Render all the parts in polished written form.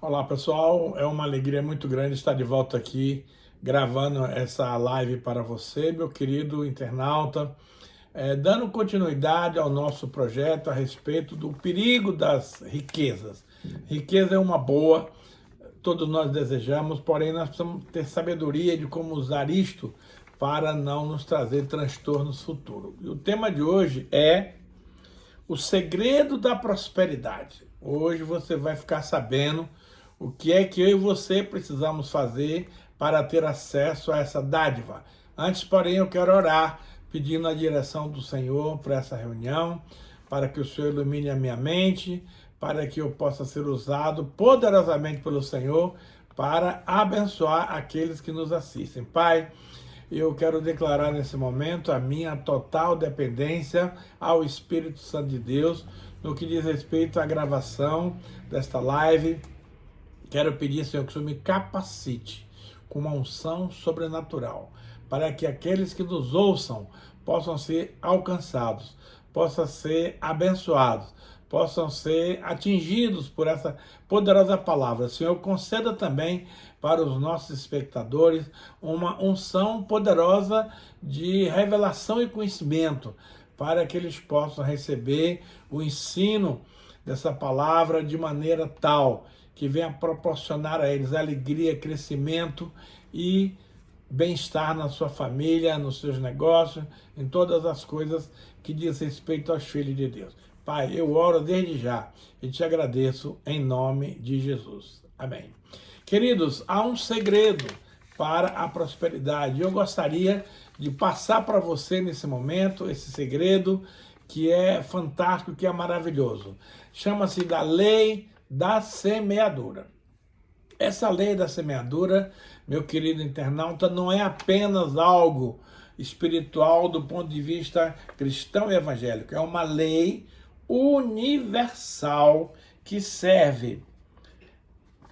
Olá pessoal, é uma alegria muito grande estar de volta aqui gravando essa live para você, meu querido internauta, dando continuidade ao nosso projeto a respeito do perigo das riquezas. Riqueza é uma boa, todos nós desejamos, porém nós precisamos ter sabedoria de como usar isto para não nos trazer transtornos futuros. E o tema de hoje é o segredo da prosperidade. Hoje você vai ficar sabendo o que é que eu e você precisamos fazer para ter acesso a essa dádiva. Antes, porém, eu quero orar, pedindo a direção do Senhor para essa reunião, para que o Senhor ilumine a minha mente, para que eu possa ser usado poderosamente pelo Senhor para abençoar aqueles que nos assistem. Pai, eu quero declarar nesse momento a minha total dependência ao Espírito Santo de Deus no que diz respeito à gravação desta live. Quero pedir, Senhor, que o Senhor me capacite com uma unção sobrenatural, para que aqueles que nos ouçam possam ser alcançados, possam ser abençoados, possam ser atingidos por essa poderosa palavra. Senhor, conceda também para os nossos espectadores uma unção poderosa de revelação e conhecimento, para que eles possam receber o ensino dessa palavra de maneira tal que venha proporcionar a eles alegria, crescimento e bem-estar na sua família, nos seus negócios, em todas as coisas que diz respeito aos filhos de Deus. Pai, eu oro desde já e te agradeço em nome de Jesus. Amém. Queridos, há um segredo para a prosperidade. Eu gostaria de passar para você nesse momento esse segredo que é fantástico, que é maravilhoso. Chama-se da lei da semeadura. Essa lei da semeadura, meu querido internauta, não é apenas algo espiritual do ponto de vista cristão e evangélico. É uma lei universal que serve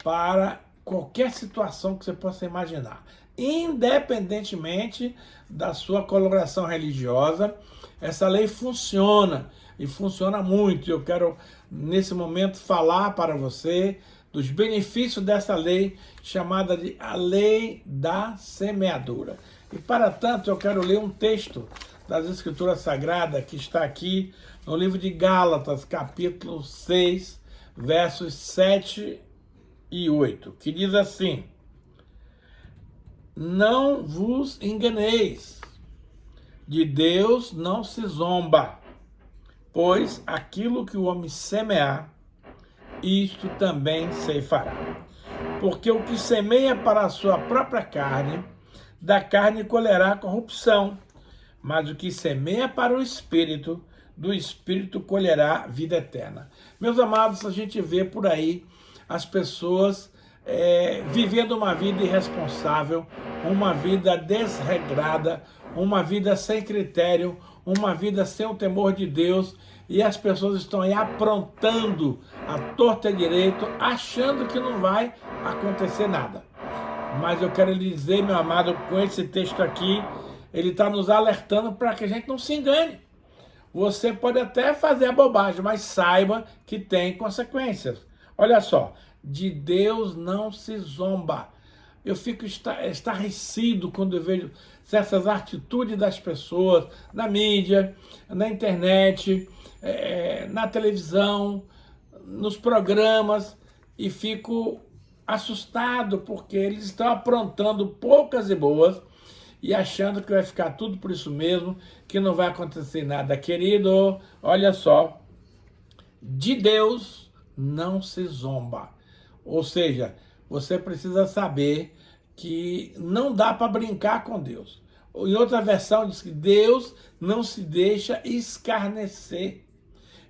para qualquer situação que você possa imaginar. Independentemente da sua coloração religiosa, essa lei funciona e funciona muito. Eu quero, nesse momento, falar para você dos benefícios dessa lei, chamada de a lei da semeadura. E, para tanto, eu quero ler um texto das Escrituras Sagradas que está aqui no livro de Gálatas, capítulo 6, versos 7 e 8, que diz assim: não vos enganeis, de Deus não se zomba, pois aquilo que o homem semear, isto também ceifará. Porque o que semeia para a sua própria carne, da carne colherá corrupção, mas o que semeia para o Espírito, do Espírito colherá vida eterna. Meus amados, a gente vê por aí as pessoas vivendo uma vida irresponsável, uma vida desregrada, uma vida sem critério, uma vida sem o temor de Deus, e as pessoas estão aí aprontando a torta e direito, achando que não vai acontecer nada. Mas eu quero lhe dizer, meu amado, com esse texto aqui, ele está nos alertando para que a gente não se engane. Você pode até fazer a bobagem, mas saiba que tem consequências. Olha só, de Deus não se zomba. Eu fico estarrecido quando eu vejo certas atitudes das pessoas na mídia, na internet, na televisão, nos programas, e fico assustado porque eles estão aprontando poucas e boas e achando que vai ficar tudo por isso mesmo, que não vai acontecer nada. Querido, olha só, de Deus não se zomba. Ou seja, você precisa saber que não dá para brincar com Deus. Em outra versão diz que Deus não se deixa escarnecer.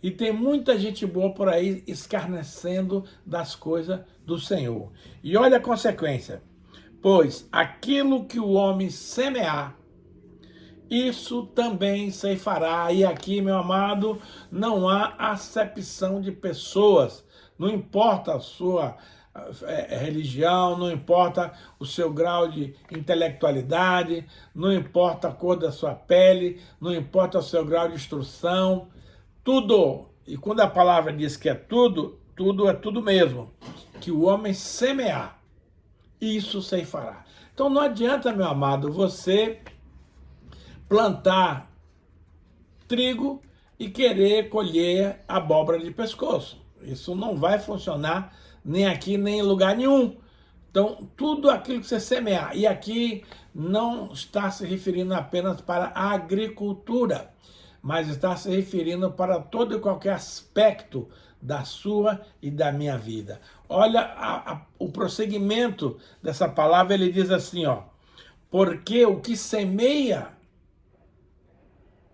E tem muita gente boa por aí escarnecendo das coisas do Senhor. E olha a consequência. Pois aquilo que o homem semear, isso também ceifará. E aqui, meu amado, não há acepção de pessoas. Não importa a sua religião, não importa o seu grau de intelectualidade, não importa a cor da sua pele, não importa o seu grau de instrução, tudo. E quando a palavra diz que é tudo, tudo é tudo mesmo. que o homem semear, isso ceifará. Então não adianta, meu amado, você plantar trigo e querer colher abóbora de pescoço. Isso não vai funcionar nem aqui, nem em lugar nenhum. Então, tudo aquilo que você semear, e aqui não está se referindo apenas para a agricultura, mas está se referindo para todo e qualquer aspecto da sua e da minha vida. Olha o prosseguimento dessa palavra, ele diz assim, ó, porque o que semeia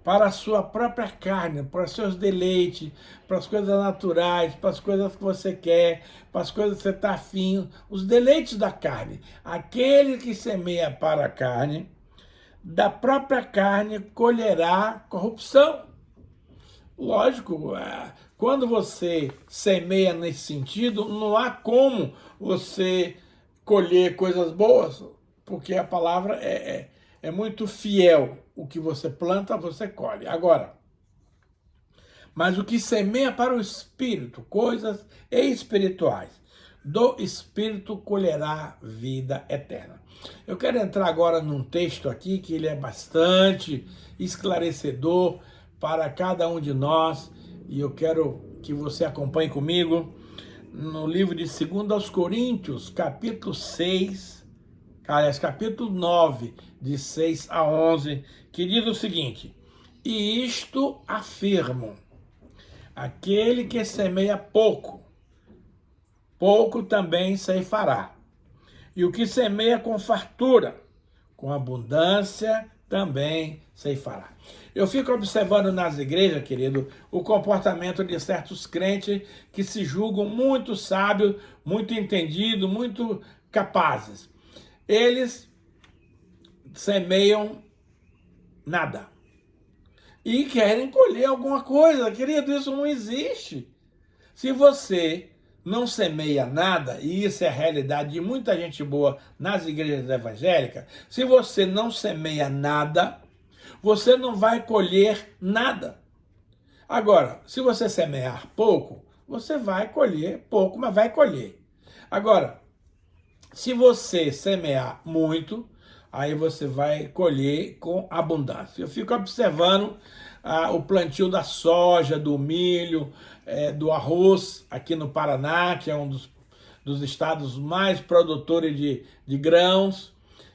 para a sua própria carne, para os seus deleites, para as coisas naturais, para as coisas que você quer, para as coisas que você está afim, os deleites da carne. Aquele que semeia para a carne, da própria carne colherá corrupção. Lógico, quando você semeia nesse sentido, não há como você colher coisas boas, porque a palavra é muito fiel. O que você planta, você colhe. Agora, mas o que semeia para o Espírito, coisas espirituais, do Espírito colherá vida eterna. Eu quero entrar agora num texto aqui que ele é bastante esclarecedor para cada um de nós, e eu quero que você acompanhe comigo no livro de 2 Coríntios, capítulo 6, aliás, capítulo 9, de 6 a 11, que diz o seguinte: e isto afirmo, aquele que semeia pouco, pouco também ceifará. E o que semeia com fartura, com abundância também ceifará. Eu fico observando nas igrejas, querido, o comportamento de certos crentes que se julgam muito sábios, muito entendidos, muito capazes. Eles semeiam nada e querem colher alguma coisa. Querido, isso não existe. Se você não semeia nada, e isso é a realidade de muita gente boa nas igrejas evangélicas, se você não semeia nada, você não vai colher nada. Agora, se você semear pouco, você vai colher pouco, mas vai colher. Agora, se você semear muito, aí você vai colher com abundância. Eu fico observando o plantio da soja, do milho, do arroz aqui no Paraná, que é um dos estados mais produtores de grãos,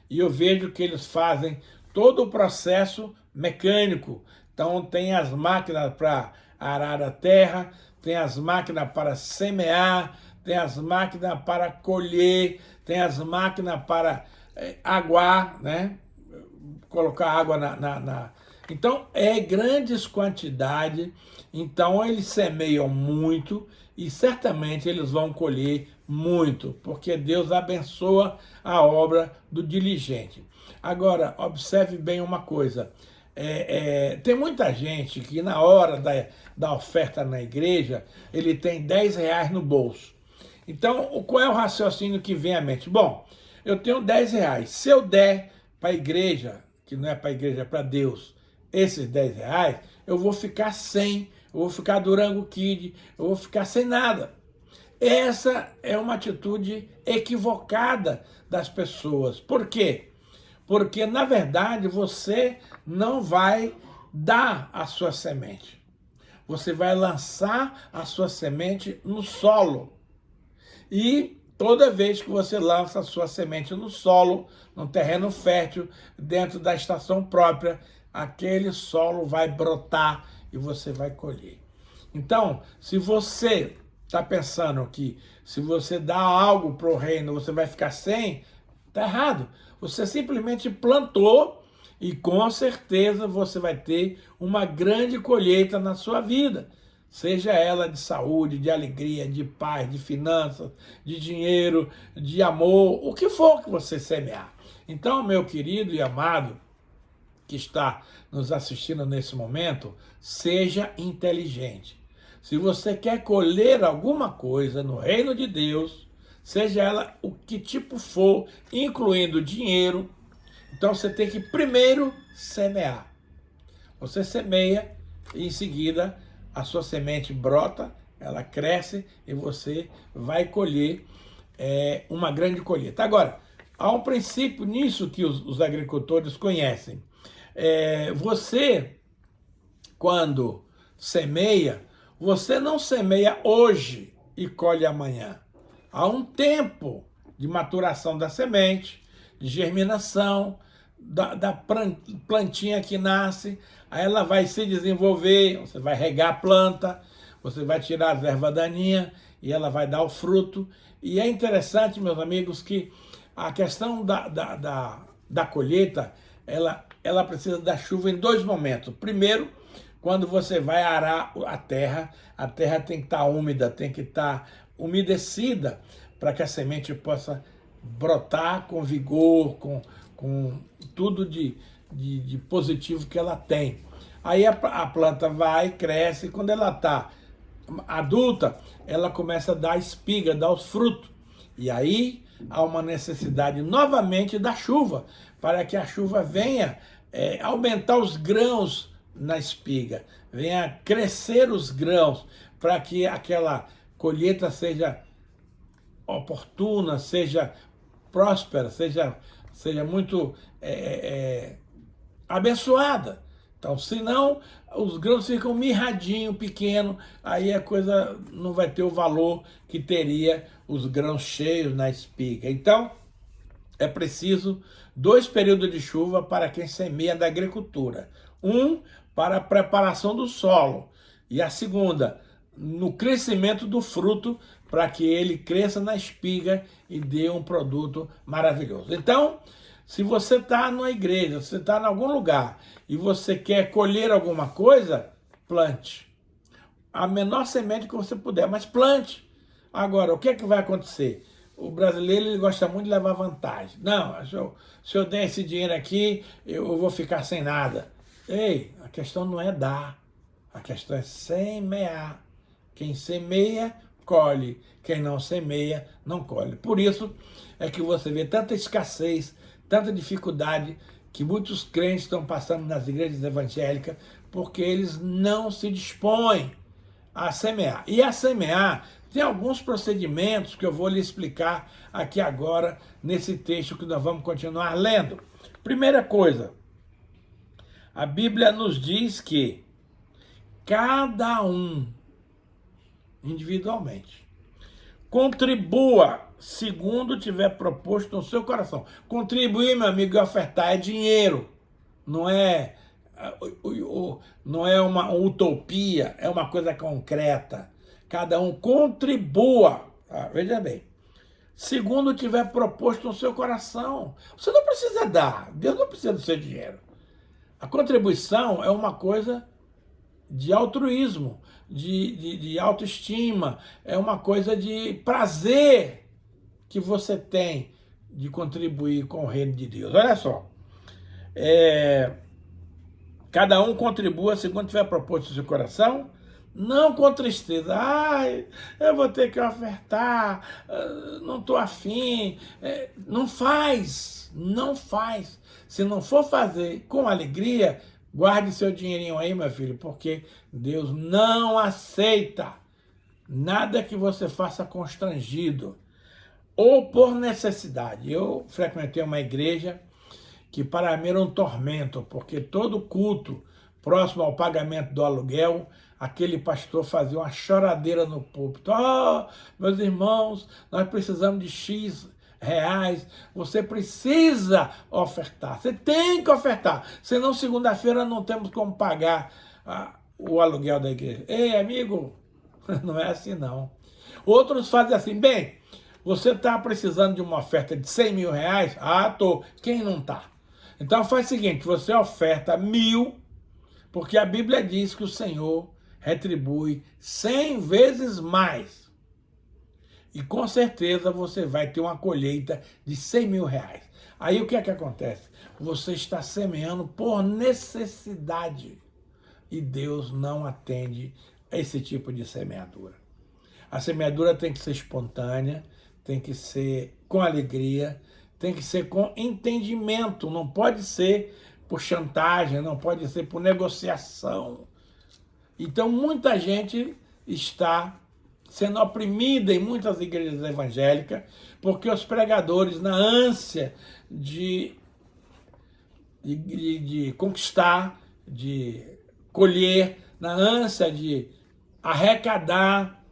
e eu vejo que eles fazem todo o processo mecânico. Então tem as máquinas para arar a terra, tem as máquinas para semear, tem as máquinas para colher, tem as máquinas para aguar, né? Colocar água Então, grandes quantidades. Então, eles semeiam muito e certamente eles vão colher muito, porque Deus abençoa a obra do diligente. Agora, observe bem uma coisa. Tem muita gente que na hora da oferta na igreja, ele tem R$10 no bolso. Então, qual é o raciocínio que vem à mente? Bom, eu tenho R$10. Se eu der para a igreja, que não é para a igreja, é para Deus, esses R$10, eu vou ficar sem, eu vou ficar Durango Kid, eu vou ficar sem nada. Essa é uma atitude equivocada das pessoas. Por quê? Porque, na verdade, você não vai dar a sua semente. Você vai lançar a sua semente no solo. E toda vez que você lança a sua semente no solo, num terreno fértil, dentro da estação própria, aquele solo vai brotar e você vai colher. Então, se você está pensando que se você dá algo para o reino, você vai ficar sem, está errado. Você simplesmente plantou e com certeza você vai ter uma grande colheita na sua vida. Seja ela de saúde, de alegria, de paz, de finanças, de dinheiro, de amor, o que for que você semear. Então, meu querido e amado, que está nos assistindo nesse momento, seja inteligente. Se você quer colher alguma coisa no reino de Deus, seja ela o que tipo for, incluindo dinheiro, então você tem que primeiro semear. Você semeia e em seguida a sua semente brota ela cresce e você vai colher uma grande colheita. Agora, há um princípio nisso que os agricultores conhecem. Você, quando semeia, você não semeia hoje e colhe amanhã. Há um tempo de maturação da semente, de germinação, da plantinha que nasce, aí ela vai se desenvolver, você vai regar a planta, você vai tirar as ervas daninhas e ela vai dar o fruto. E é interessante, meus amigos, que a questão da colheita, ela precisa da chuva em dois momentos. Primeiro, quando você vai arar a terra tem que estar úmida, tem que estar umedecida para que a semente possa brotar com vigor, com tudo de positivo que ela tem. Aí a planta vai, cresce, quando ela está adulta, ela começa a dar espiga, dar os frutos. E aí há uma necessidade novamente da chuva, para que a chuva venha aumentar os grãos na espiga, venha crescer os grãos, para que aquela colheita seja oportuna, seja próspera, seja muito abençoada. Então, senão, os grãos ficam mirradinho, pequeno, aí a coisa não vai ter o valor que teria os grãos cheios na espiga. Então, é preciso 2 períodos de chuva para quem semeia da agricultura. Um, para a preparação do solo, e a segunda, no crescimento do fruto, para que ele cresça na espiga e dê um produto maravilhoso. Então, se você está numa igreja, se você está em algum lugar e você quer colher alguma coisa, plante. A menor semente que você puder, mas plante. Agora, o que é que vai acontecer? O brasileiro ele gosta muito de levar vantagem. Não, se eu der esse dinheiro aqui, eu vou ficar sem nada. Ei, a questão não é dar, a questão é semear. Quem semeia, colhe. Quem não semeia, não colhe. Por isso é que você vê tanta escassez, tanta dificuldade que muitos crentes estão passando nas igrejas evangélicas, porque eles não se dispõem a semear. E a semear tem alguns procedimentos que eu vou lhe explicar aqui agora, nesse texto que nós vamos continuar lendo. Primeira coisa, a Bíblia nos diz que cada um, individualmente, contribua segundo tiver proposto no seu coração. Contribuir, meu amigo, e ofertar é dinheiro, não é uma utopia, é uma coisa concreta. Cada um contribua, veja bem, segundo tiver proposto no seu coração. Você não precisa dar, Deus não precisa do seu dinheiro. A contribuição é uma coisa de altruísmo, de autoestima, é uma coisa de prazer que você tem de contribuir com o reino de Deus. Olha só, cada um contribua segundo tiver proposto no seu coração, não com tristeza. Ai, eu vou ter que ofertar, não estou afim. Não faz. Se não for fazer com alegria, guarde seu dinheirinho aí, meu filho, porque Deus não aceita nada que você faça constrangido ou por necessidade. Eu frequentei uma igreja que para mim era um tormento, porque todo culto próximo ao pagamento do aluguel, aquele pastor fazia uma choradeira no púlpito. Meus irmãos, nós precisamos de X reais, você precisa ofertar, você tem que ofertar, senão segunda-feira não temos como pagar o aluguel da igreja. Ei, amigo, não é assim não. Outros fazem assim, bem, você está precisando de uma oferta de 100 mil reais? Tô. Quem não está? Então faz o seguinte, você oferta 1.000, porque a Bíblia diz que o Senhor retribui 100 vezes mais. E com certeza você vai ter uma colheita de 100 mil reais. Aí o que é que acontece? Você está semeando por necessidade. E Deus não atende a esse tipo de semeadura. A semeadura tem que ser espontânea, tem que ser com alegria, tem que ser com entendimento, não pode ser por chantagem, não pode ser por negociação. Então muita gente está sendo oprimida em muitas igrejas evangélicas, porque os pregadores, na ânsia de conquistar, de colher, na ânsia de arrecadar,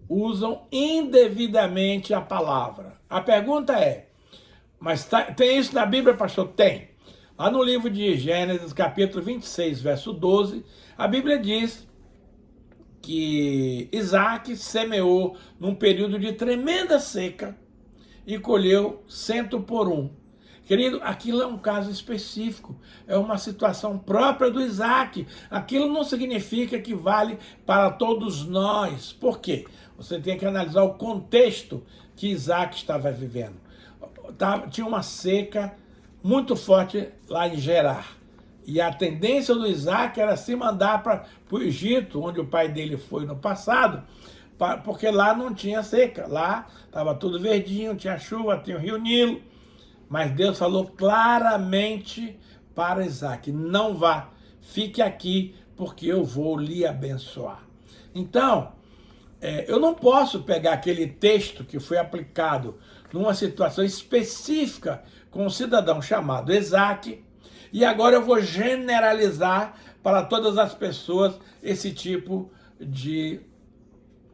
usam indevidamente a palavra. A pergunta é, mas tem isso na Bíblia, pastor? Tem. Lá no livro de Gênesis, capítulo 26, verso 12, a Bíblia diz que Isaac semeou num período de tremenda seca e colheu 100 por 1. Querido, aquilo é um caso específico, é uma situação própria do Isaac. Aquilo não significa que vale para todos nós. Por quê? Você tem que analisar o contexto que Isaac estava vivendo. Tinha uma seca muito forte lá em Gerar. E a tendência do Isaac era se mandar para o Egito, onde o pai dele foi no passado, porque lá não tinha seca. Lá estava tudo verdinho, tinha chuva, tinha o rio Nilo. Mas Deus falou claramente para Isaac, não vá, fique aqui, porque eu vou lhe abençoar. Então, eu não posso pegar aquele texto que foi aplicado numa situação específica com um cidadão chamado Isaac, e agora eu vou generalizar para todas as pessoas esse tipo de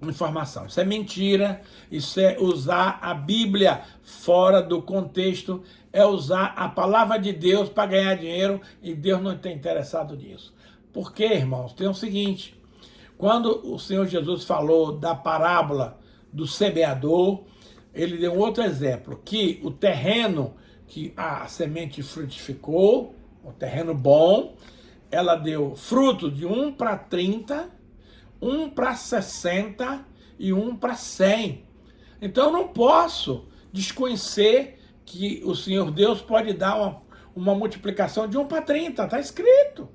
informação. Isso é mentira, isso é usar a Bíblia fora do contexto, é usar a palavra de Deus para ganhar dinheiro, e Deus não está interessado nisso. Porque, irmãos, tem o seguinte, quando o Senhor Jesus falou da parábola do semeador, ele deu um outro exemplo, que o terreno que a semente frutificou, o terreno bom, ela deu fruto de 1 para 30, 1 para 60 e 1 para 100. Então eu não posso desconhecer que o Senhor Deus pode dar uma multiplicação de 1 para 30, está escrito.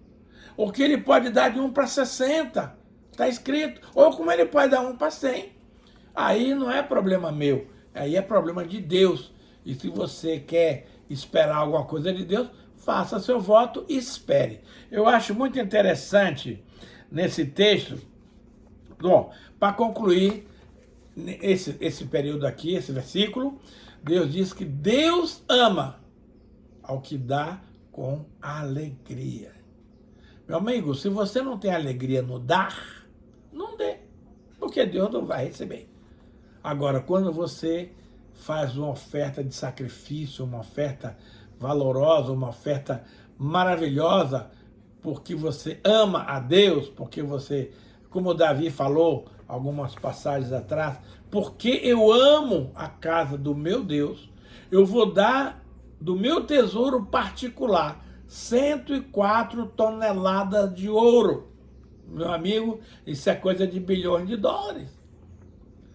Ou que ele pode dar de 1 para 60, está escrito. Ou como ele pode dar 1 para 100. Aí não é problema meu, aí é problema de Deus. E se você quer esperar alguma coisa de Deus, faça seu voto e espere. Eu acho muito interessante nesse texto. Bom, para concluir esse período aqui, esse versículo, Deus diz que Deus ama ao que dá com alegria. Meu amigo, se você não tem alegria no dar, não dê, porque Deus não vai receber. Agora, quando você faz uma oferta de sacrifício, uma oferta valorosa, uma oferta maravilhosa, porque você ama a Deus, porque você, como o Davi falou algumas passagens atrás, porque eu amo a casa do meu Deus, eu vou dar do meu tesouro particular 104 toneladas de ouro. Meu amigo, isso é coisa de bilhões de dólares.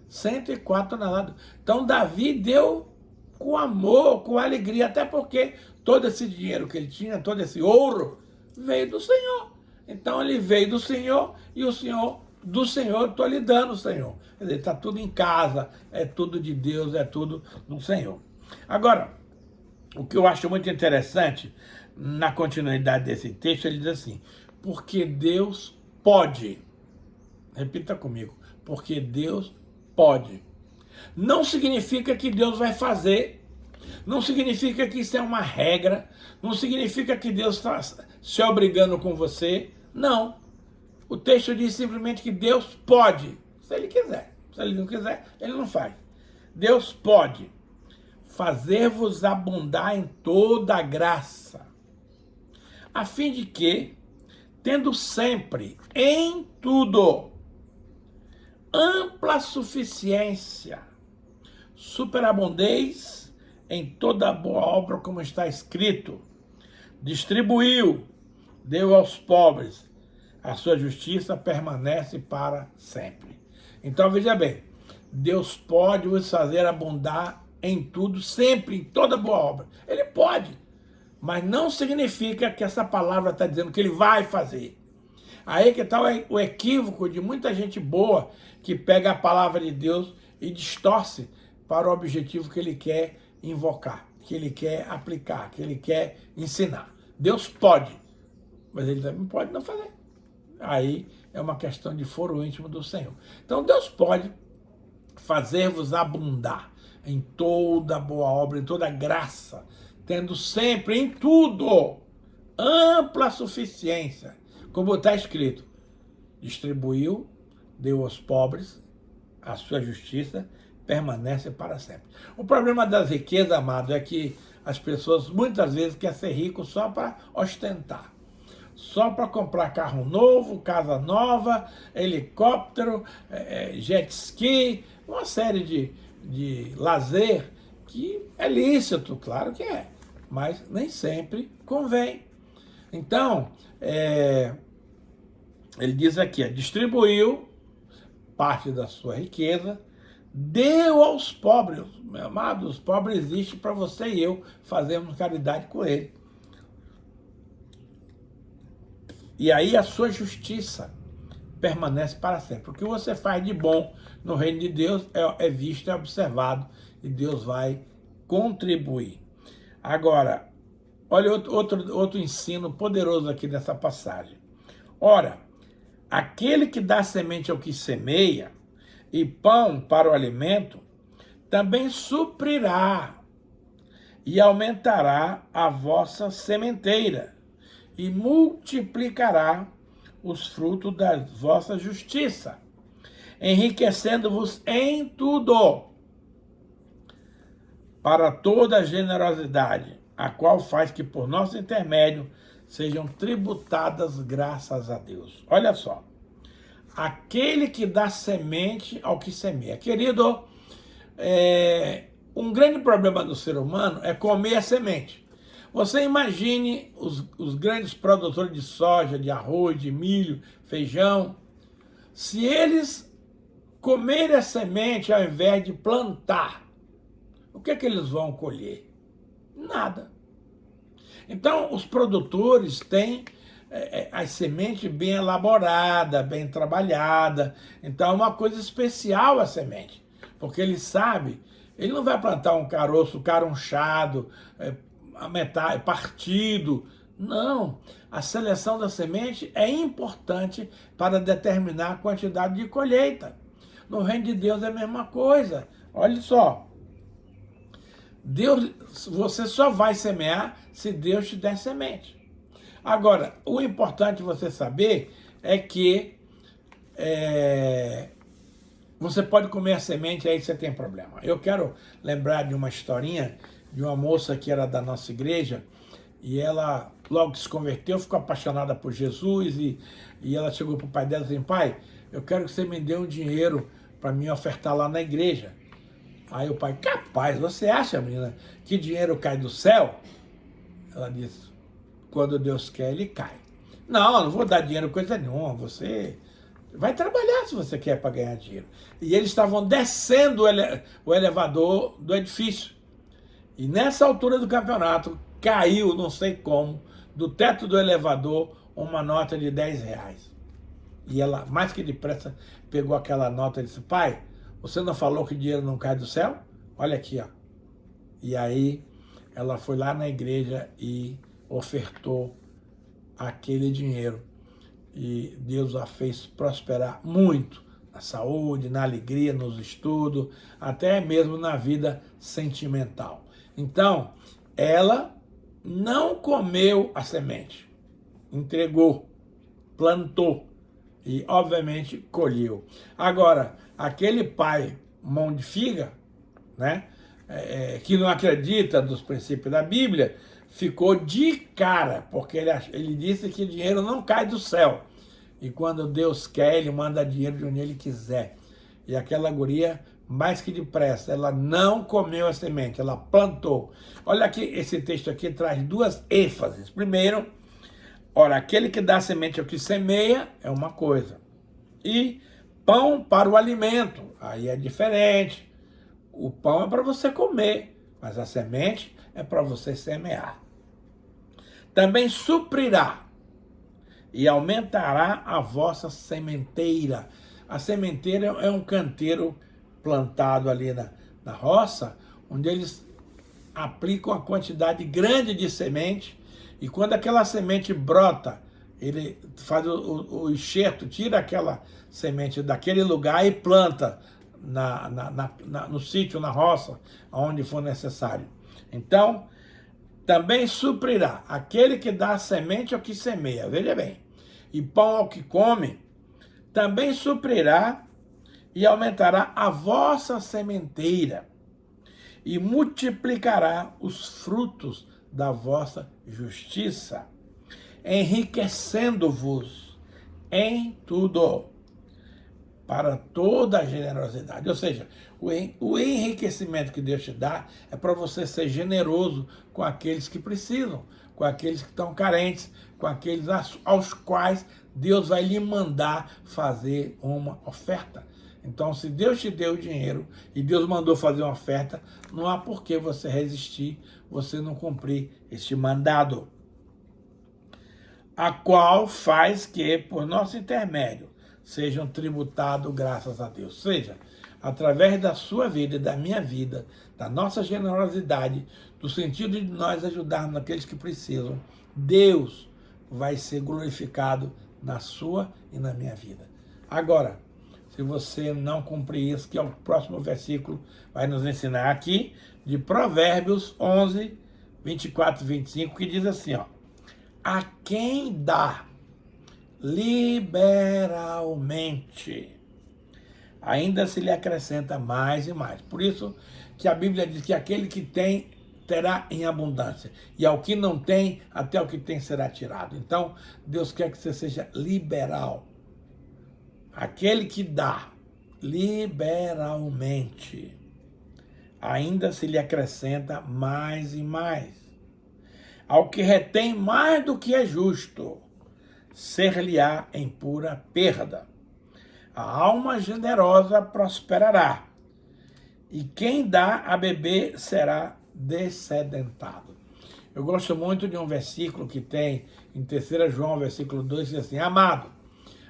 104 toneladas. Então Davi deu com amor, com alegria, até porque todo esse dinheiro que ele tinha, todo esse ouro, veio do Senhor. Então ele veio do Senhor e o Senhor, do Senhor, eu estou lhe dando, Senhor. Quer dizer, está tudo em casa, é tudo de Deus, é tudo do Senhor. Agora, o que eu acho muito interessante, na continuidade desse texto, ele diz assim, porque Deus pode. Repita comigo, porque Deus pode. Não significa que Deus vai fazer, não significa que isso é uma regra, não significa que Deus está se obrigando com você, não. O texto diz simplesmente que Deus pode, se Ele quiser. Se Ele não quiser, Ele não faz. Deus pode fazer-vos abundar em toda a graça, a fim de que, tendo sempre, em tudo, ampla suficiência, superabundez em toda boa obra, como está escrito, distribuiu, deu aos pobres, a sua justiça permanece para sempre. Então veja bem, Deus pode vos fazer abundar em tudo, sempre, em toda boa obra. Ele pode, mas não significa que essa palavra está dizendo que Ele vai fazer. Aí que está o equívoco de muita gente boa que pega a palavra de Deus e distorce para o objetivo que ele quer invocar, que ele quer aplicar, que ele quer ensinar. Deus pode, mas Ele também pode não fazer. Aí é uma questão de foro íntimo do Senhor. Então Deus pode, fazer-vos abundar em toda boa obra, em toda graça, tendo sempre em tudo ampla suficiência, como está escrito, distribuiu, deu aos pobres, a sua justiça permanece para sempre. O problema das riquezas, amado, é que as pessoas muitas vezes querem ser ricos só para ostentar, só para comprar carro novo, casa nova, helicóptero, jet ski, uma série de lazer que é lícito, claro que é, mas nem sempre convém. Então, ele diz aqui, distribuiu parte da sua riqueza, deu aos pobres. Meu amado, os pobres existem para você e eu fazermos caridade com ele. E aí a sua justiça permanece para sempre. O que você faz de bom no reino de Deus é visto, é observado, e Deus vai contribuir. Agora, olha outro ensino poderoso aqui nessa passagem. Ora, aquele que dá semente ao que semeia e pão para o alimento, também suprirá e aumentará a vossa sementeira e multiplicará os frutos da vossa justiça, enriquecendo-vos em tudo para toda a generosidade, a qual faz que por nosso intermédio sejam tributadas graças a Deus. Olha só, aquele que dá semente ao que semeia. Querido, um grande problema do ser humano é comer a semente. Você imagine os grandes produtores de soja, de arroz, de milho, feijão, se eles comerem a semente ao invés de plantar, o que é que eles vão colher? Nada. Então, os produtores têm as sementes bem elaboradas, bem trabalhadas. Então, é uma coisa especial a semente, porque ele sabe, ele não vai plantar um caroço carunchado, a metade partido. Não, a seleção da semente é importante para determinar a quantidade de colheita. No reino de Deus é a mesma coisa. Olha só, Deus, você só vai semear se Deus te der semente. Agora, o importante você saber é que você pode comer a semente, aí você tem problema. Eu quero lembrar de uma historinha de uma moça que era da nossa igreja, e ela logo se converteu, ficou apaixonada por Jesus, e ela chegou para o pai dela e disse: pai, eu quero que você me dê um dinheiro para me ofertar lá na igreja. Aí o pai: capaz, você acha, menina, que dinheiro cai do céu? Ela disse: quando Deus quer, ele cai. Não, não vou dar dinheiro coisa nenhuma, você vai trabalhar se você quer para ganhar dinheiro. E eles estavam descendo o elevador do edifício. E nessa altura do campeonato, caiu, não sei como, do teto do elevador, uma nota de 10 reais. E ela, mais que depressa, pegou aquela nota e disse: pai, você não falou que dinheiro não cai do céu? Olha aqui, ó. E aí, ela foi lá na igreja e ofertou aquele dinheiro. E Deus a fez prosperar muito, na saúde, na alegria, nos estudos, até mesmo na vida sentimental. Então, ela não comeu a semente, entregou, plantou e, obviamente, colheu. Agora, aquele pai mão de figa, né, que não acredita nos princípios da Bíblia, ficou de cara, porque ele disse que dinheiro não cai do céu. E quando Deus quer, ele manda dinheiro de onde ele quiser. E aquela guria, mais que depressa, ela não comeu a semente, ela plantou. Olha aqui, esse texto aqui traz duas ênfases. Primeiro, ora, aquele que dá semente ao que semeia é uma coisa. E pão para o alimento, aí é diferente. O pão é para você comer, mas a semente é para você semear. Também suprirá e aumentará a vossa sementeira. A sementeira é um canteiro plantado ali na roça, onde eles aplicam uma quantidade grande de semente, e quando aquela semente brota, ele faz o enxerto, tira aquela semente daquele lugar e planta no sítio, na roça, onde for necessário. Então, também suprirá aquele que dá semente ao que semeia, veja bem, e pão ao que come, também suprirá e aumentará a vossa sementeira, e multiplicará os frutos da vossa justiça, enriquecendo-vos em tudo, para toda a generosidade. Ou seja, o enriquecimento que Deus te dá é para você ser generoso com aqueles que precisam, com aqueles que estão carentes, com aqueles aos quais Deus vai lhe mandar fazer uma oferta. Então, se Deus te deu dinheiro e Deus mandou fazer uma oferta, não há por que você resistir, você não cumprir este mandado. A qual faz que, por nosso intermédio, sejam tributados graças a Deus. Ou seja, através da sua vida e da minha vida, da nossa generosidade, do sentido de nós ajudarmos aqueles que precisam, Deus vai ser glorificado na sua e na minha vida. Agora, se você não cumprir isso, que é o próximo versículo vai nos ensinar aqui, de Provérbios 11, 24 e 25, que diz assim, ó: a quem dá liberalmente, ainda se lhe acrescenta mais e mais. Por isso que a Bíblia diz que aquele que tem, terá em abundância. E ao que não tem, até o que tem será tirado. Então, Deus quer que você seja liberal. Aquele que dá liberalmente, ainda se lhe acrescenta mais e mais. Ao que retém mais do que é justo, ser-lhe-á em pura perda. A alma generosa prosperará, e quem dá a beber será dessedentado. Eu gosto muito de um versículo que tem em 3 João, versículo 2, diz assim: amado,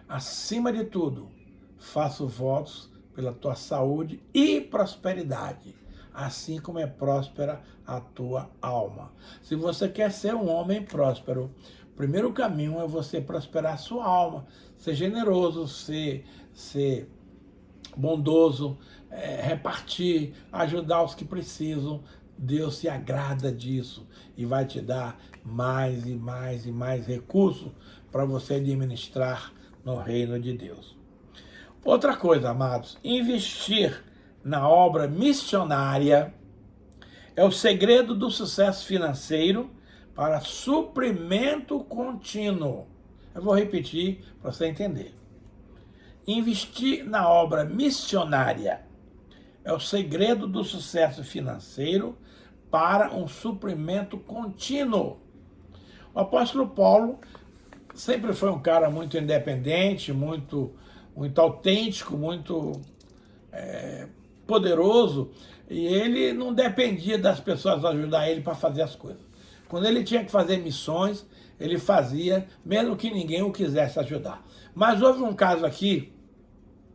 acima de tudo, faço votos pela tua saúde e prosperidade, assim como é próspera a tua alma. Se você quer ser um homem próspero, o primeiro caminho é você prosperar a sua alma, ser generoso, ser bondoso, repartir, ajudar os que precisam. Deus se agrada disso e vai te dar mais e mais e mais recursos para você administrar no reino de Deus. Outra coisa, amados, investir na obra missionária é o segredo do sucesso financeiro para suprimento contínuo. Eu vou repetir para você entender. Investir na obra missionária é o segredo do sucesso financeiro para um suprimento contínuo. O apóstolo Paulo sempre foi um cara muito independente, muito autêntico, muito poderoso, e ele não dependia das pessoas ajudar ele para fazer as coisas. Quando ele tinha que fazer missões, ele fazia, mesmo que ninguém o quisesse ajudar. Mas houve um caso aqui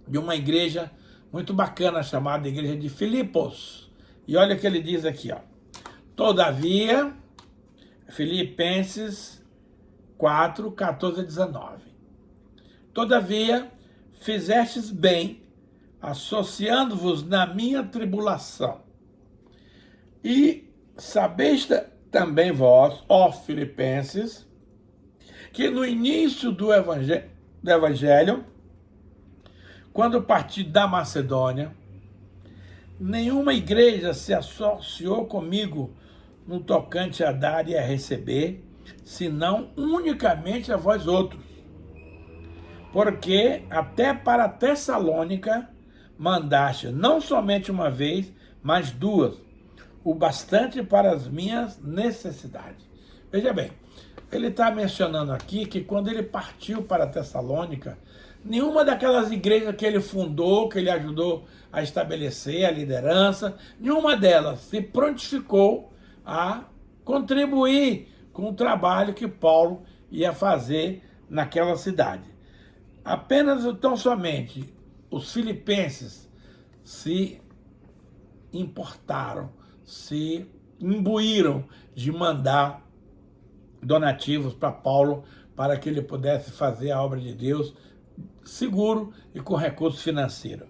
de uma igreja muito bacana chamada Igreja de Filipos. E olha o que ele diz aqui, ó. Todavia, Filipenses 4, 14 a 19. Todavia, fizestes bem, associando-vos na minha tribulação. E sabeis também vós, ó Filipenses, que no início do evangelho, quando parti da Macedônia, nenhuma igreja se associou comigo no tocante a dar e a receber, senão unicamente a vós outros. Porque até para Tessalônica mandaste não somente uma vez, mas 2, o bastante para as minhas necessidades. Veja bem, ele está mencionando aqui que quando ele partiu para Tessalônica, nenhuma daquelas igrejas que ele fundou, que ele ajudou a estabelecer a liderança, nenhuma delas se prontificou a contribuir com o trabalho que Paulo ia fazer naquela cidade. Apenas, tão somente, os filipenses se importaram, se imbuíram de mandar donativos para Paulo, para que ele pudesse fazer a obra de Deus seguro e com recurso financeiro.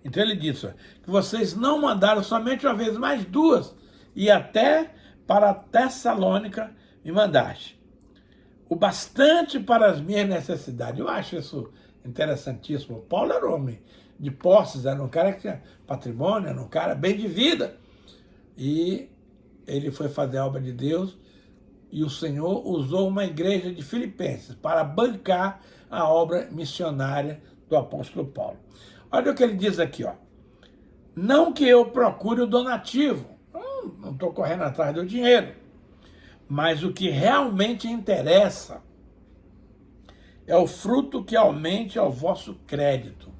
Então ele disse, ó, que vocês não mandaram somente uma vez, mais duas, e até para Tessalônica me mandaste. O bastante para as minhas necessidades. Eu acho isso interessantíssimo. Paulo era homem de posses, era um cara que tinha patrimônio, era um cara bem de vida. E ele foi fazer a obra de Deus e o Senhor usou uma igreja de Filipenses para bancar a obra missionária do apóstolo Paulo. Olha o que ele diz aqui, ó. Não que eu procure o donativo, não estou correndo atrás do dinheiro, mas o que realmente interessa é o fruto que aumente ao vosso crédito.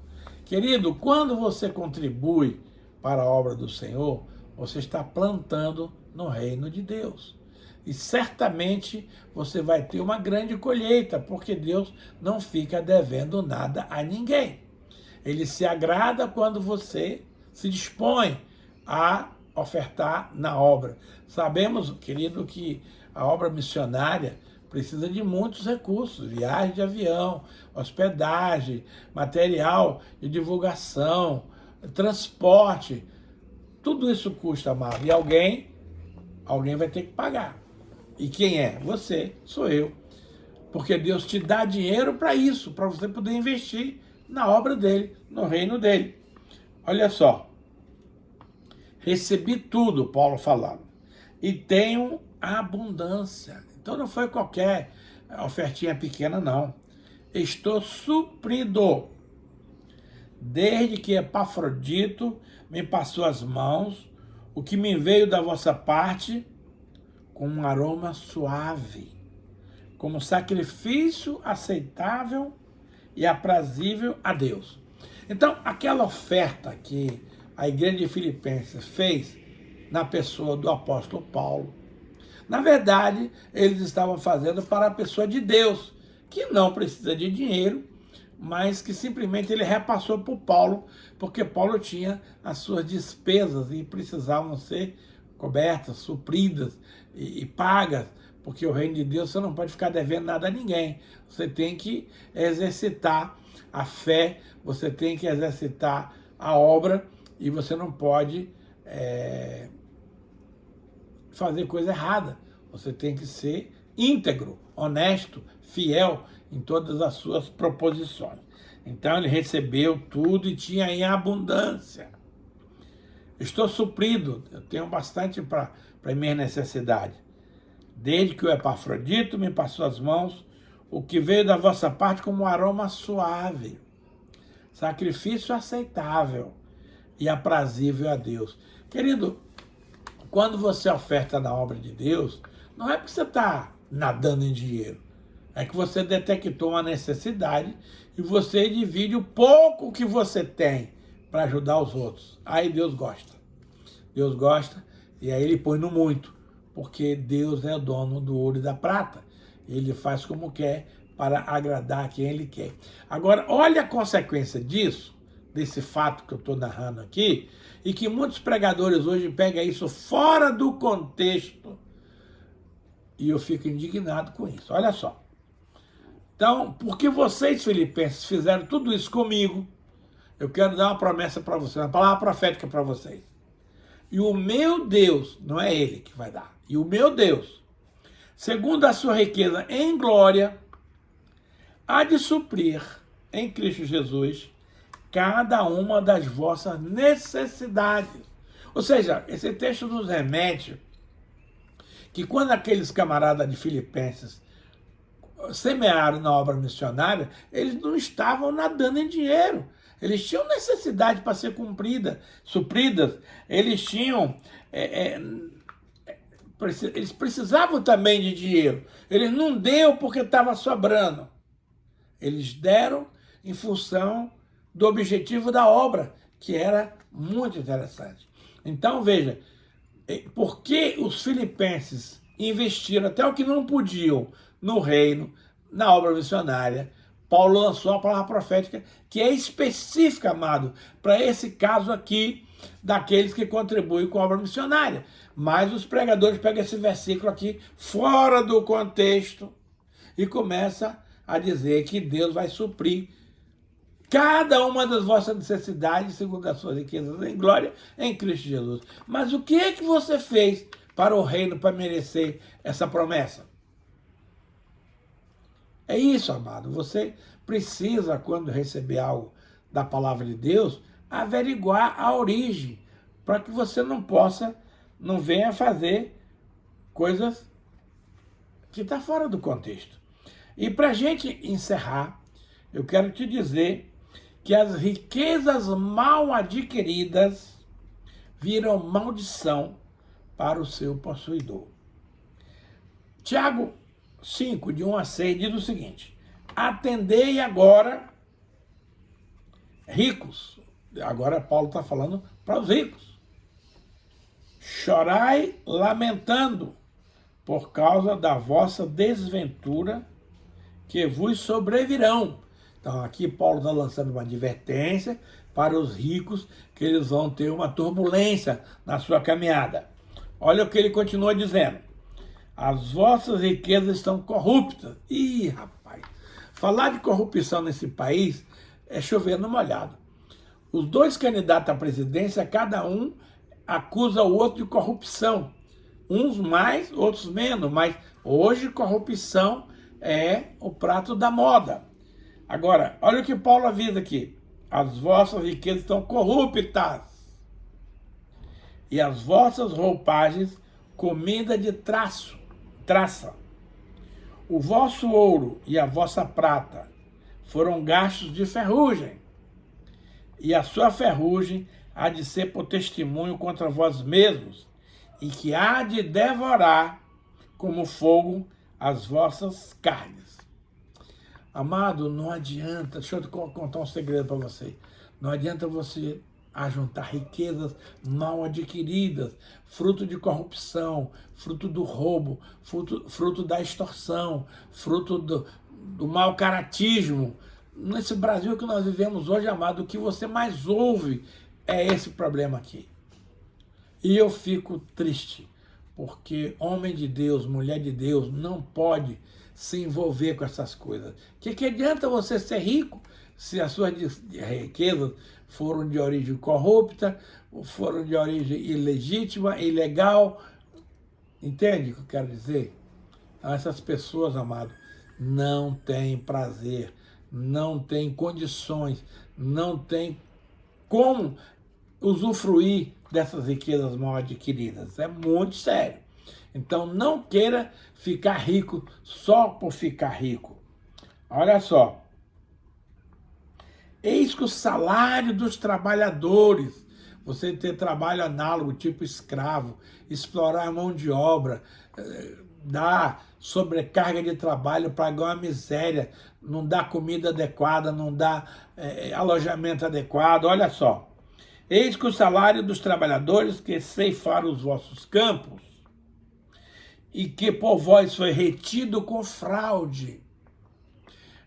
Querido, quando você contribui para a obra do Senhor, você está plantando no reino de Deus. E certamente você vai ter uma grande colheita, porque Deus não fica devendo nada a ninguém. Ele se agrada quando você se dispõe a ofertar na obra. Sabemos, querido, que a obra missionária precisa de muitos recursos, viagem de avião, hospedagem, material de divulgação, transporte. Tudo isso custa, amado. E alguém vai ter que pagar. E quem é? Você, sou eu. Porque Deus te dá dinheiro para isso, para você poder investir na obra dele, no reino dele. Olha só. Recebi tudo, Paulo falando, e tenho abundância. Então não foi qualquer ofertinha pequena, não. Estou suprido. Desde que Epafrodito me passou as mãos, o que me veio da vossa parte, com um aroma suave, como sacrifício aceitável e aprazível a Deus. Então, aquela oferta que a igreja de Filipenses fez na pessoa do apóstolo Paulo, na verdade, eles estavam fazendo para a pessoa de Deus, que não precisa de dinheiro, mas que simplesmente ele repassou para o Paulo, porque Paulo tinha as suas despesas e precisavam ser cobertas, supridas e pagas, porque o reino de Deus você não pode ficar devendo nada a ninguém. Você tem que exercitar a fé, você tem que exercitar a obra e você não pode fazer coisa errada. Você tem que ser íntegro, honesto, fiel em todas as suas proposições. Então ele recebeu tudo e tinha em abundância. Estou suprido, eu tenho bastante para minha necessidade. Desde que o Epafrodito me passou as mãos, o que veio da vossa parte como um aroma suave, sacrifício aceitável e aprazível a Deus. Querido, quando você oferta na obra de Deus, não é porque você está nadando em dinheiro, é que você detectou uma necessidade e você divide o pouco que você tem para ajudar os outros. Aí Deus gosta. Deus gosta e aí ele põe no muito, porque Deus é o dono do ouro e da prata. Ele faz como quer para agradar quem ele quer. Agora, olha a consequência disso, desse fato que eu estou narrando aqui, e que muitos pregadores hoje pegam isso fora do contexto, e eu fico indignado com isso. Olha só. Então, porque vocês, filipenses, fizeram tudo isso comigo, eu quero dar uma promessa para vocês, uma palavra profética para vocês. E o meu Deus, não é ele que vai dar, e o meu Deus, segundo a sua riqueza em glória, há de suprir em Cristo Jesus cada uma das vossas necessidades. Ou seja, esse texto nos remete que quando aqueles camaradas de Filipenses semearam na obra missionária, eles não estavam nadando em dinheiro. Eles tinham necessidade para ser supridas. Eles tinham... eles precisavam também de dinheiro. Eles não deu porque estava sobrando. Eles deram em função do objetivo da obra, que era muito interessante. Então, veja, porque os filipenses investiram até o que não podiam no reino, na obra missionária, Paulo lançou a palavra profética que é específica, amado, para esse caso aqui, daqueles que contribuem com a obra missionária. Mas os pregadores pegam esse versículo aqui fora do contexto e começam a dizer que Deus vai suprir cada uma das vossas necessidades, segundo as suas riquezas em glória, em Cristo Jesus. Mas o que é que você fez para o reino, para merecer essa promessa? É isso, amado. Você precisa, quando receber algo da palavra de Deus, averiguar a origem, para que você não venha fazer coisas que estão fora do contexto. E para a gente encerrar, eu quero te dizer que as riquezas mal adquiridas viram maldição para o seu possuidor. Tiago 5, de 1 a 6, diz o seguinte: atendei agora, ricos. Agora Paulo está falando para os ricos. Chorai lamentando por causa da vossa desventura que vos sobrevirão. Então aqui Paulo está lançando uma advertência para os ricos, que eles vão ter uma turbulência na sua caminhada. Olha o que ele continua dizendo: as vossas riquezas estão corruptas. Ih, rapaz, falar de corrupção nesse país é chover no molhado. Os dois candidatos à presidência, cada um acusa o outro de corrupção. Uns mais, outros menos, mas hoje corrupção é o prato da moda. Agora, olha o que Paulo avisa aqui: as vossas riquezas estão corruptas, e as vossas roupagens comida de traça. O vosso ouro e a vossa prata foram gastos de ferrugem, e a sua ferrugem há de ser por testemunho contra vós mesmos, e que há de devorar como fogo as vossas carnes. Amado, não adianta, deixa eu contar um segredo para você. Não adianta você ajuntar riquezas mal adquiridas, fruto de corrupção, fruto do roubo, fruto da extorsão, fruto do mau caratismo. Nesse Brasil que nós vivemos hoje, amado, o que você mais ouve é esse problema aqui. E eu fico triste, porque homem de Deus, mulher de Deus, não pode se envolver com essas coisas. Que adianta você ser rico se as suas riquezas foram de origem corrupta, foram de origem ilegítima, ilegal? Entende o que eu quero dizer? Então, essas pessoas, amado, não têm prazer, não têm condições, não têm como usufruir dessas riquezas mal adquiridas. É muito sério. Então não queira ficar rico só por ficar rico. Olha só. Eis que o salário dos trabalhadores, você ter trabalho análogo, tipo escravo, explorar a mão de obra, dar sobrecarga de trabalho, pagar uma miséria, não dar comida adequada, não dar alojamento adequado. Olha só. Eis que o salário dos trabalhadores que ceifaram os vossos campos e que por vós foi retido com fraude.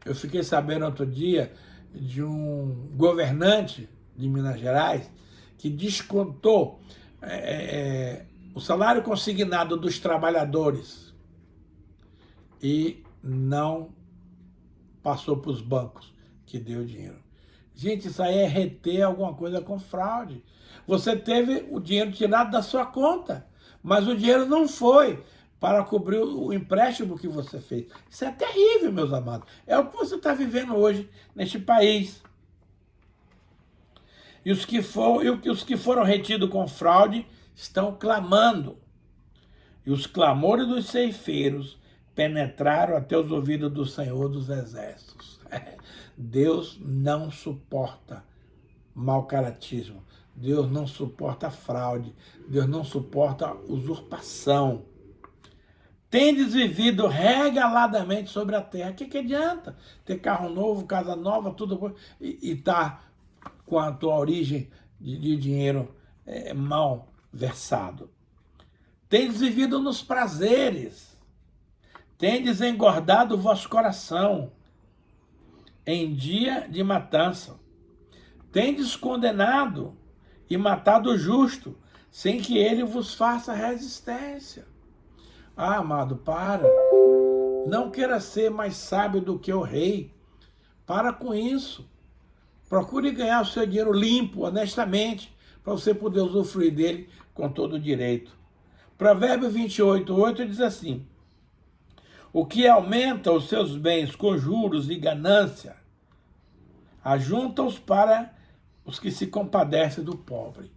Eu fiquei sabendo outro dia de um governante de Minas Gerais que descontou o salário consignado dos trabalhadores e não passou para os bancos que deu dinheiro. Gente, isso aí é reter alguma coisa com fraude. Você teve o dinheiro tirado da sua conta, mas o dinheiro não foi para cobrir o empréstimo que você fez. Isso é terrível, meus amados. É o que você está vivendo hoje neste país. E os que foram retidos com fraude estão clamando. E os clamores dos ceifeiros penetraram até os ouvidos do Senhor dos Exércitos. Deus não suporta mau caratismo. Deus não suporta fraude. Deus não suporta usurpação. Tendes vivido regaladamente sobre a terra. O que adianta ter carro novo, casa nova, tudo e tá com a tua origem de dinheiro mal versado? Tendes vivido nos prazeres. Tendes engordado o vosso coração em dia de matança. Tendes condenado e matado o justo, sem que ele vos faça resistência. Ah, amado, para. Não queira ser mais sábio do que o rei. Para com isso. Procure ganhar o seu dinheiro limpo, honestamente, para você poder usufruir dele com todo o direito. Provérbio 28:8 diz assim: o que aumenta os seus bens com juros e ganância, ajunta-os para os que se compadecem do pobre.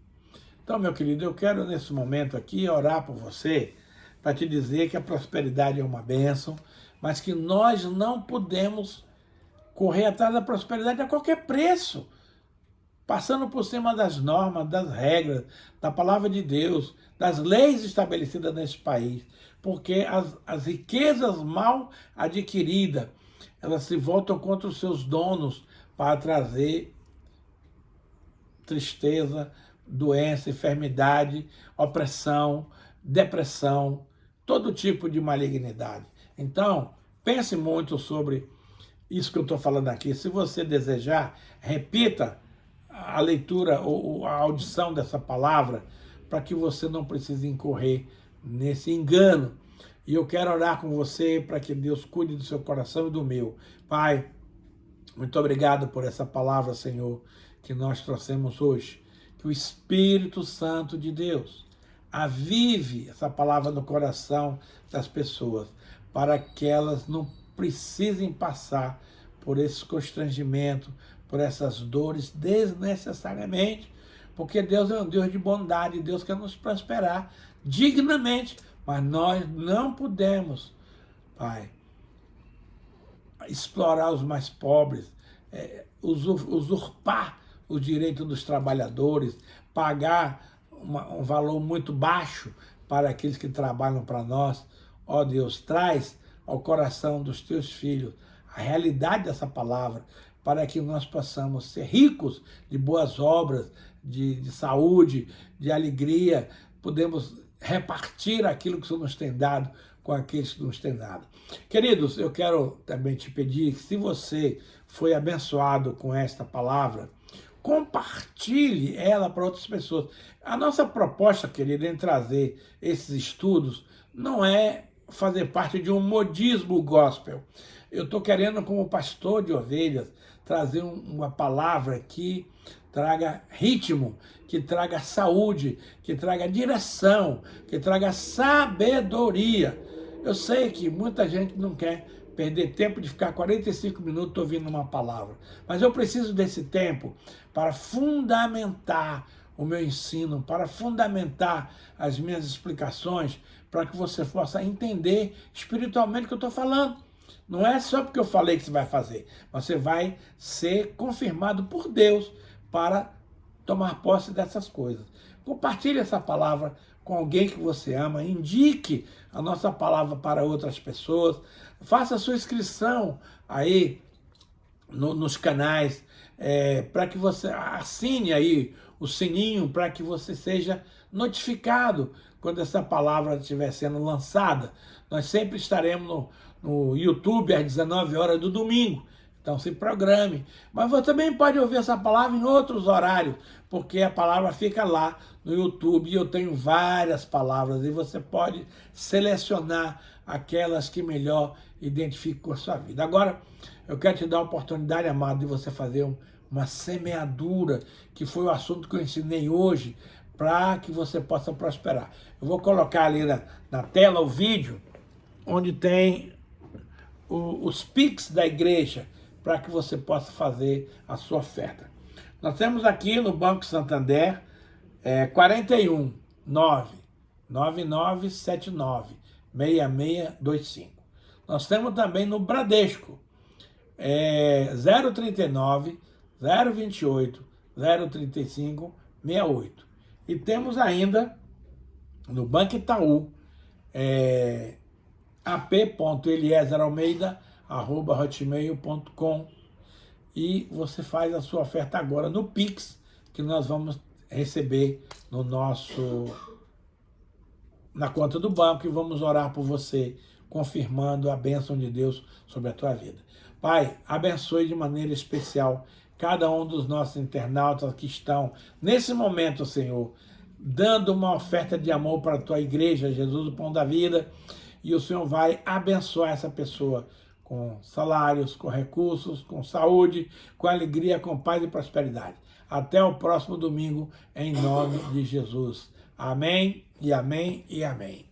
Então, meu querido, eu quero nesse momento aqui orar por você, para te dizer que a prosperidade é uma bênção, mas que nós não podemos correr atrás da prosperidade a qualquer preço, passando por cima das normas, das regras, da palavra de Deus, das leis estabelecidas nesse país, porque as riquezas mal adquiridas, elas se voltam contra os seus donos para trazer tristeza, doença, enfermidade, opressão, depressão, todo tipo de malignidade. Então, pense muito sobre isso que eu estou falando aqui. Se você desejar, repita a leitura ou a audição dessa palavra para que você não precise incorrer nesse engano. E eu quero orar com você para que Deus cuide do seu coração e do meu. Pai, muito obrigado por essa palavra, Senhor, que nós trouxemos hoje. Que o Espírito Santo de Deus avive essa palavra no coração das pessoas, para que elas não precisem passar por esse constrangimento, por essas dores desnecessariamente, porque Deus é um Deus de bondade, Deus quer nos prosperar dignamente, mas nós não podemos, Pai, explorar os mais pobres, usurpar o direito dos trabalhadores, pagar um valor muito baixo para aqueles que trabalham para nós. Ó Deus, traz ao coração dos teus filhos a realidade dessa palavra, para que nós possamos ser ricos de boas obras, de saúde, de alegria, podemos repartir aquilo que o Senhor nos tem dado com aqueles que nos têm dado. Queridos, eu quero também te pedir que, se você foi abençoado com esta palavra, compartilhe ela para outras pessoas. A nossa proposta, querido, em trazer esses estudos não é fazer parte de um modismo gospel. Eu estou querendo, como pastor de ovelhas, trazer uma palavra que traga ritmo, que traga saúde, que traga direção, que traga sabedoria. Eu sei que muita gente não quer perder tempo de ficar 45 minutos ouvindo uma palavra, mas eu preciso desse tempo para fundamentar o meu ensino, para fundamentar as minhas explicações, para que você possa entender espiritualmente o que eu estou falando. Não é só porque eu falei que você vai fazer, você vai ser confirmado por Deus para tomar posse dessas coisas. Compartilhe essa palavra com alguém que você ama, indique a nossa palavra para outras pessoas, faça a sua inscrição aí nos canais, para que você assine aí o sininho, para que você seja notificado quando essa palavra estiver sendo lançada. Nós sempre estaremos no YouTube às 19 horas do domingo, então se programe. Mas você também pode ouvir essa palavra em outros horários, porque a palavra fica lá no YouTube e eu tenho várias palavras e você pode selecionar aquelas que melhor identificam com a sua vida. Agora, eu quero te dar a oportunidade, amado, de você fazer uma semeadura, que foi o assunto que eu ensinei hoje, para que você possa prosperar. Eu vou colocar ali na tela o vídeo, onde tem os Pix da igreja, para que você possa fazer a sua oferta. Nós temos aqui no Banco Santander 41 99979 6625. Nós temos também no Bradesco 039 028 035 68. E temos ainda no Banco Itaú ap.eliezeralmeida@hotmail.com, e você faz a sua oferta agora no Pix, que nós vamos receber na conta do banco, e vamos orar por você, confirmando a bênção de Deus sobre a tua vida. Pai, abençoe de maneira especial cada um dos nossos internautas que estão nesse momento, Senhor, dando uma oferta de amor para a tua igreja, Jesus, o Pão da Vida, e o Senhor vai abençoar essa pessoa com salários, com recursos, com saúde, com alegria, com paz e prosperidade. Até o próximo domingo, em nome de Jesus. Amém, e amém, e amém.